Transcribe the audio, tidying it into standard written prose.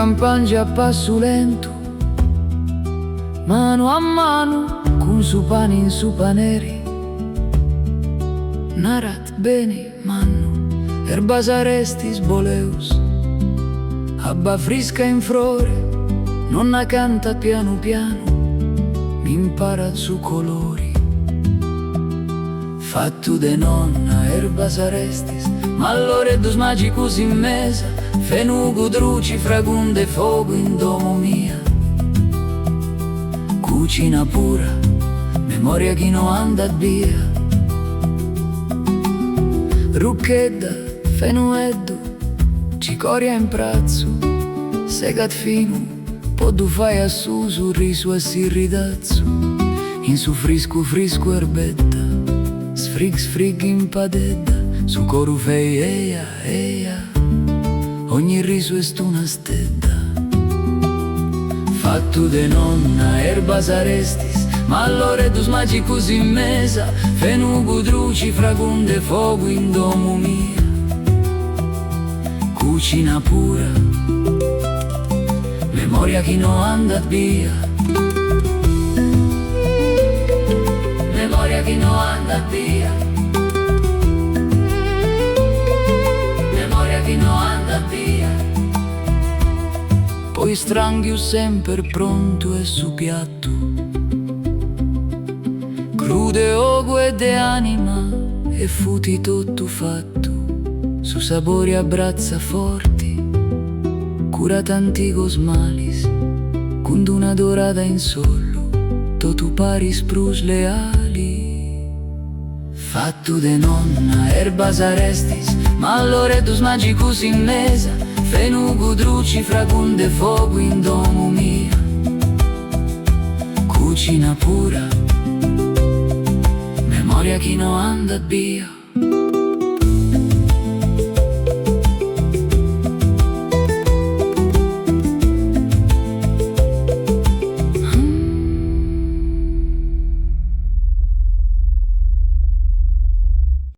campagna a passo lento, mano a mano, con su pane in su paneri. Narat bene manno, erba saresti sboleus, abba frisca in flore, nonna canta piano piano, mi impara su colori. Fatto de nonna erba sarestis, ma allora dus magicus in mesa, fenugu druci fragunde fogo in domo mia. Cucina pura, memoria chi no anda via. Rucchedda, fenueddu, cicoria in prazzo, segat finu, poddu fai a su risu e si ridazzo. In su frisco frisco erbetta, sfrig in padedda, su coru fei eia, ogni riso est una stedda. Fatto de nonna erba sarestis, ma allora dus magicus in mesa, fenugu druci fragunde fogo in domo mia. Cucina pura, memoria chi no anda via. Memoria chi no anda via. Memoria chi no anda via. Poi stranghiu sempre pronto e su piatto, crude ogue de anima e futi tutto fatto, su sapori abbrazza forti, cura tantigos malis, con una dorada in sollo, tu paris prus leali. Fatto de nonna erba sarestis, ma allora dus magicus in mesa, fenugu druci fragunde fogo in domo mia. Cucina pura, memoria chi no anda via.